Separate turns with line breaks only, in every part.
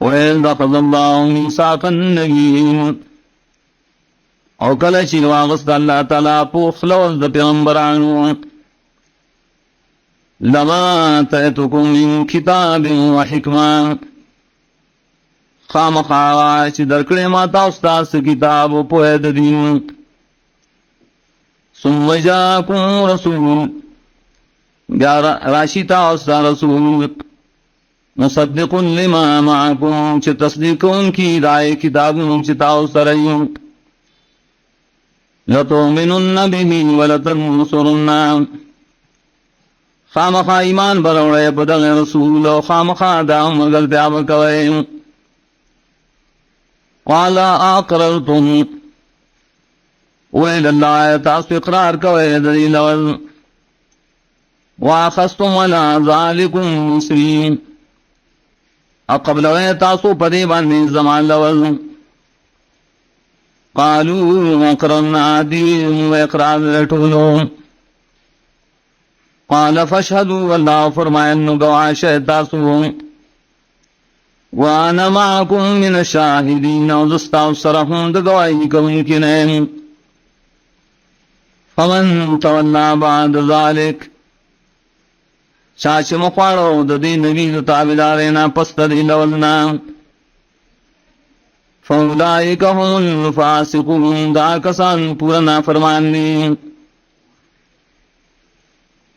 وإذ أخذ الله ميثاق النبيين او کله چې واغست الله تعالی په خلوص د پیغمبرانو لما آتيتكم من كتاب وحكمة خامخا چې درکړې ما تاسو ته کتاب او په د دین ثم جاءكم رسول بیا راشي تاسو رسول مصدق لما معكم چې تصدیقون کی دای کتابونو چې تاسو سره یو لتؤمنن به ولتنصرنه خامخا ایمان بروڑے بدغ رسول و خامخا دام مگلتیا بکوئے قال اقررتم ویل اللہ تاسو اقرار کوئے دلیل واخستم ولا ذالکم مسرین اقبل وی تاسو پدی باندی زمان لول قالوا اقررنا دیم و اقرار لٹولو قال فاشهدوا والله فرمائے انو گواہ شہدتاسو وانا معكم من الشاهدين وزستاو سرحون دگواہی کمکنین فمن تولى بعد ذلك چاچ مخوارو ددی نبی تابدارینا پس تدی لولنا فاولئک هم الفاسقون دا کسان پورنا فرمانی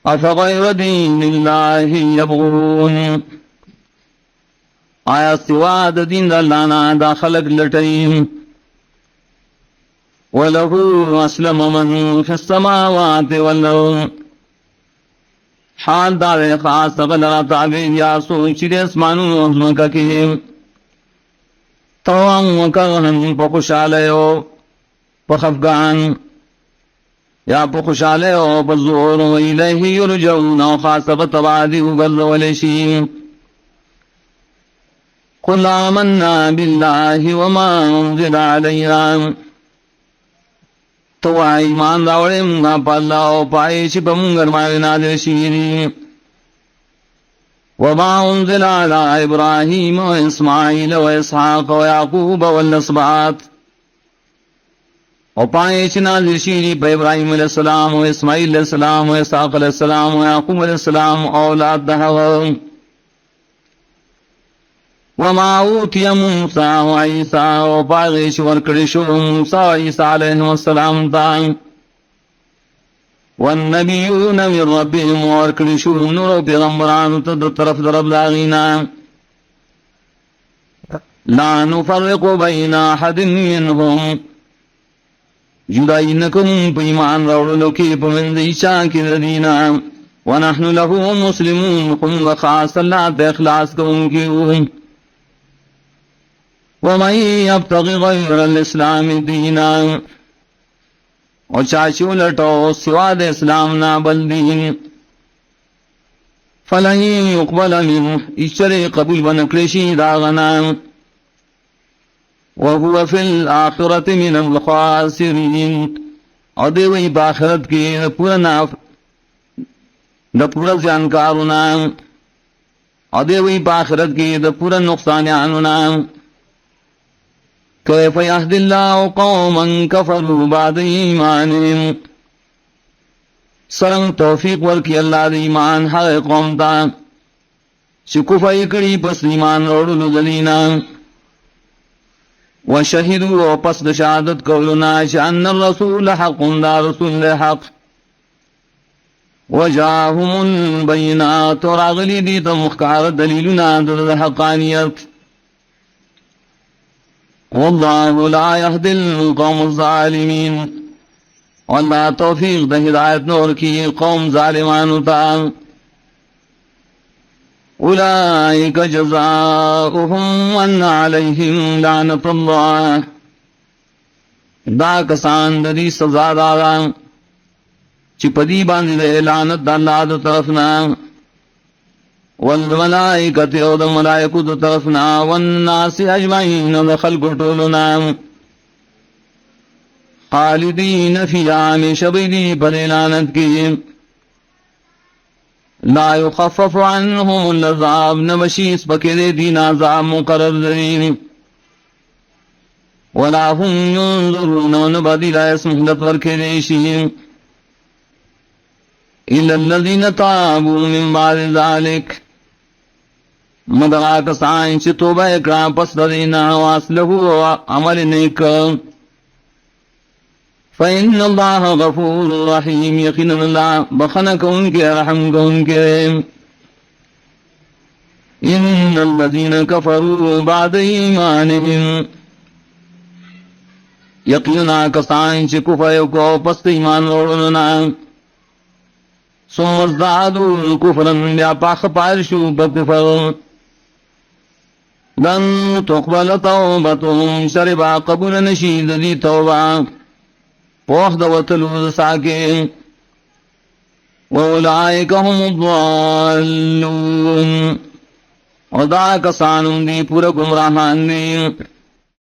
افغیر دین اللہ یبغون آیا سوا دا دین دا اللہ نا دا خلق لٹیم وَلَهُ أَسْلَمَ مَنْ فِي السَّمَاوَاتِ وَالْأَرْضِ حال دار خاص غلرا تعبیر یا سوچ دے اسمانو مکہ کی توان وکرہن پا خوشالیو پا خفگان یا پا خوشالیو پا زور و الیہ یرجعون و خاص بتبادی وبر ولشی قل آمنا باللہ وما انزل علینا تو ایمان راوڑے منگا پا اللہ و پائے چپا منگر مارے نادر شیری وما انزل على ابراہیم و اسماعیل و اسحاق و یعقوب و الاسباط و پائے چ نادر شیری پا ابراہیم علیہ السلام و اسماعیل علیہ السلام و اسحاق علیہ السلام و یعقوب علیہ السلام اولاد دہو وما اوتی موسیٰ و عیسیٰ و پاغیش ورکڑشو موسیٰ و عیسیٰ علیہ السلام تائیں والنبیون من ربهم ورکڑشو نور پیغمبران تد طرف درب لاغینا لا نفرق بین احد منهم جدائی نکن پیمان روڑلو کی پمند عیشا کی ردینا ونحن له مسلمون قم وخاص اللہ تخلاص کن کی ہوئی ومن يبتغي غير الاسلام دینا اور چاچو لٹو سواد اسلام نا بل دین فلن يقبل منه اشتر قبول بنکرشی داغنا وهو في الآخرة من الخاسرین اور دیوئی باخرت کی پورا زیانکارونا اور دیوئی باخرت کی پورا نقصانیانونا كيف يهدي الله قوما كفروا بعد إيمانهم سرنگ توفیق ورکی اللہ دی ایمان حق قوم تا شکفائی کری پس ایمان روڑلو دلینا وشہدوا و پس شہادت قولنا شأن الرسول حق دا رسول حق وجاهم البینات وراغلی دیتا مخکار دلیلنا در حقانیت والله لا يهدي القوم الظالمين والله توفیق دا ہدایت نور کی قوم ظالمان تا اولئک جزاؤهم ان علیہم لعنت اللہ دا کسان دی سزا دارا چی پدی باندی دے لعنت دا اللہ دا طرفنا والملائکت او دا ملائکو دا طرفنا والناس اجمعین دا خلق طولنا خالدین فی عام شبیدی پر لعنت کی لا يخفف عنهم العذاب نبشیس بکر دین عذاب مقرر دین ولا هم ينظرون ونبدي لا يسمح ورکدیشی إلا الذين تابوا من بعد ذلك مگر آکسان چی توبہ اکرام پس دینا واسلہو عمل نیک فإن اللہ غفور رحیم یقین اللہ بخنک ان کے رحم کو ان کے ان الذين كفروا بعد ایمانهم یقین آکسان چی کفر کو پس ایمان روڑنا ثم ازدادوا كفرا بیا پاک پارشو بکفر لن تقبل توبتهم شربا قبول نشید دی توبہ پوخ دوتلو ساکے وَأُولَئِكَ هُمُ الضَّالُّونَ وَدَا کسانون دی پورا گمراہان دی